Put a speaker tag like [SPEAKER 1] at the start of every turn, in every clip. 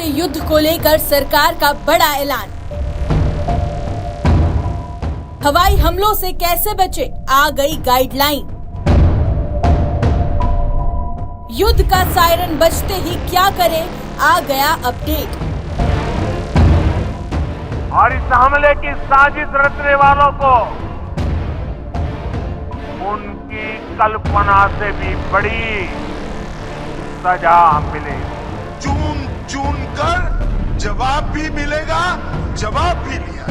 [SPEAKER 1] से युद्ध को लेकर सरकार का बड़ा ऐलान। हवाई हमलों से कैसे बचे, आ गई गाइडलाइन। युद्ध का सायरन बजते ही क्या करें, आ गया अपडेट।
[SPEAKER 2] और इस हमले की साजिश रचने वालों को उनकी कल्पना से भी बड़ी सजा मिलेगी।
[SPEAKER 3] चुन चुन कर जवाब भी मिलेगा, जवाब भी लिया।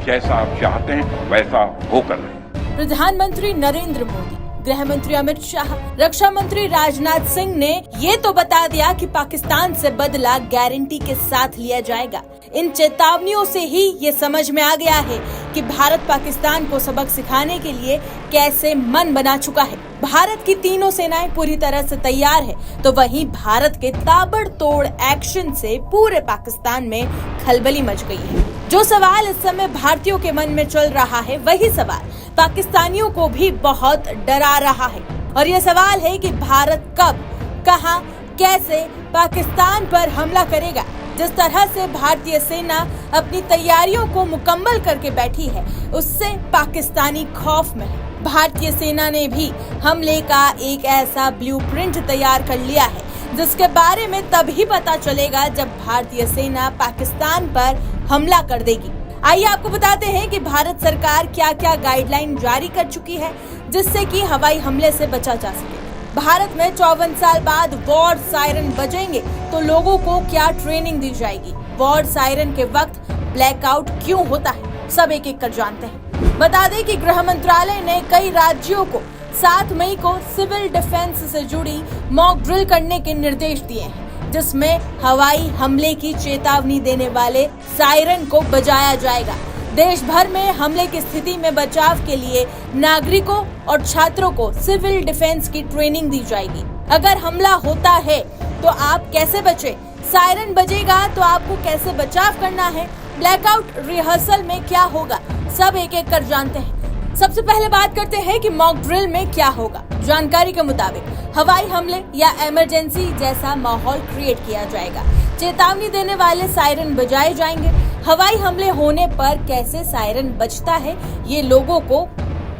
[SPEAKER 4] जैसा आप चाहते हैं वैसा होकर रहे।
[SPEAKER 1] प्रधानमंत्री नरेंद्र मोदी, गृह मंत्री अमित शाह, रक्षा मंत्री राजनाथ सिंह ने ये तो बता दिया कि पाकिस्तान से बदला गारंटी के साथ लिया जाएगा। इन चेतावनियों से ही ये समझ में आ गया है कि भारत पाकिस्तान को सबक सिखाने के लिए कैसे मन बना चुका है। भारत की तीनों सेनाएं पूरी तरह से तैयार है, तो वहीं भारत के ताबड़तोड़ एक्शन से पूरे पाकिस्तान में खलबली मच गई है। जो सवाल इस समय भारतीयों के मन में चल रहा है, वही सवाल पाकिस्तानियों को भी बहुत डरा रहा है। और ये सवाल है कि भारत कब, कहां, कैसे पाकिस्तान पर हमला करेगा। जिस तरह से भारतीय सेना अपनी तैयारियों को मुकम्मल करके बैठी है, उससे पाकिस्तानी खौफ में है। भारतीय सेना ने भी हमले का एक ऐसा ब्लूप्रिंट तैयार कर लिया है, जिसके बारे में तभी पता चलेगा जब भारतीय सेना पाकिस्तान पर हमला कर देगी। आइए आपको बताते हैं कि भारत सरकार क्या क्या गाइडलाइन जारी कर चुकी है, जिससे कि हवाई हमले से बचा जा सके। भारत में 54 साल बाद वॉर सायरन बजेंगे तो लोगों को क्या ट्रेनिंग दी जाएगी। वॉर सायरन के वक्त ब्लैकआउट क्यों होता है, सब एक एक कर जानते हैं। बता दें कि गृह मंत्रालय ने कई राज्यों को 7 मई को सिविल डिफेंस से जुड़ी मॉक ड्रिल करने के निर्देश दिए हैं, जिसमें हवाई हमले की चेतावनी देने वाले सायरन को बजाया जाएगा। देश भर में हमले की स्थिति में बचाव के लिए नागरिकों और छात्रों को सिविल डिफेंस की ट्रेनिंग दी जाएगी। अगर हमला होता है तो आप कैसे बचे, सायरन बजेगा तो आपको कैसे बचाव करना है, ब्लैकआउट रिहर्सल में क्या होगा, सब एक एक कर जानते हैं। सबसे पहले बात करते हैं कि मॉक ड्रिल में क्या होगा। जानकारी के मुताबिक हवाई हमले या इमरजेंसी जैसा माहौल क्रिएट किया जाएगा। चेतावनी देने वाले सायरन बजाए जाएंगे। हवाई हमले होने पर कैसे सायरन बजता है, ये लोगों को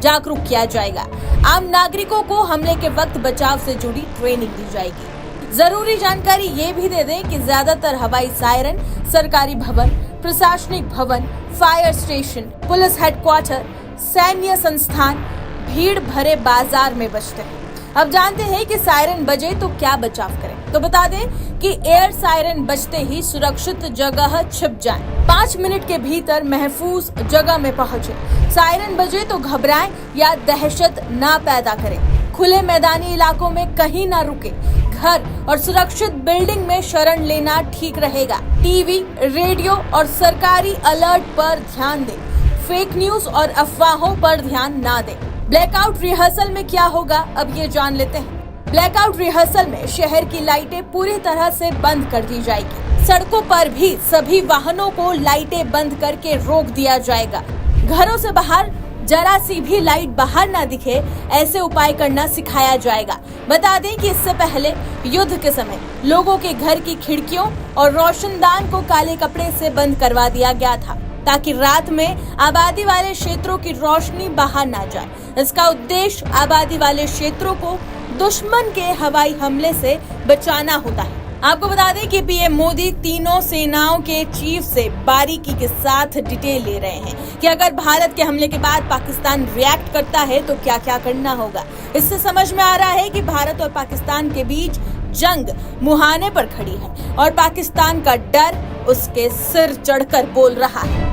[SPEAKER 1] जागरूक किया जाएगा। आम नागरिकों को हमले के वक्त बचाव से जुड़ी ट्रेनिंग दी जाएगी। जरूरी जानकारी ये भी दे दें कि ज्यादातर हवाई सायरन सरकारी भवन, प्रशासनिक भवन, फायर स्टेशन, पुलिस हेडक्वार्टर, सैन्य संस्थान, भीड़ भरे बाजार में बजते हैं। अब जानते हैं कि सायरन बजे तो क्या बचाव करें। तो बता दें कि एयर सायरन बजते ही सुरक्षित जगह छिप जाएं। 5 मिनट के भीतर महफूज जगह में पहुंचे। सायरन बजे तो घबराएं या दहशत ना पैदा करें। खुले मैदानी इलाकों में कहीं ना रुके। घर और सुरक्षित बिल्डिंग में शरण लेना ठीक रहेगा। टीवी, रेडियो और सरकारी अलर्ट पर ध्यान दें। फेक न्यूज और अफवाहों पर ध्यान ना दें। ब्लैकआउट रिहर्सल में क्या होगा, अब ये जान लेते हैं। ब्लैकआउट रिहर्सल में शहर की लाइटें पूरी तरह से बंद कर दी जाएगी। सड़कों पर भी सभी वाहनों को लाइटें बंद करके रोक दिया जाएगा। घरों से बाहर जरा सी भी लाइट बाहर ना दिखे, ऐसे उपाय करना सिखाया जाएगा। बता दें कि इससे पहले युद्ध के समय लोगों के घर की खिड़कियों और रोशनदान को काले कपड़े से बंद करवा दिया गया था, ताकि रात में आबादी वाले क्षेत्रों की रोशनी बाहर ना जाए। इसका उद्देश्य आबादी वाले क्षेत्रों को दुश्मन के हवाई हमले से बचाना होता है। आपको बता दें कि पीएम मोदी तीनों सेनाओं के चीफ से बारीकी के साथ डिटेल ले रहे हैं कि अगर भारत के हमले के बाद पाकिस्तान रिएक्ट करता है तो क्या क्या करना होगा। इससे समझ में आ रहा है कि भारत और पाकिस्तान के बीच जंग मुहाने पर खड़ी है और पाकिस्तान का डर उसके सिर चढ़कर बोल रहा है।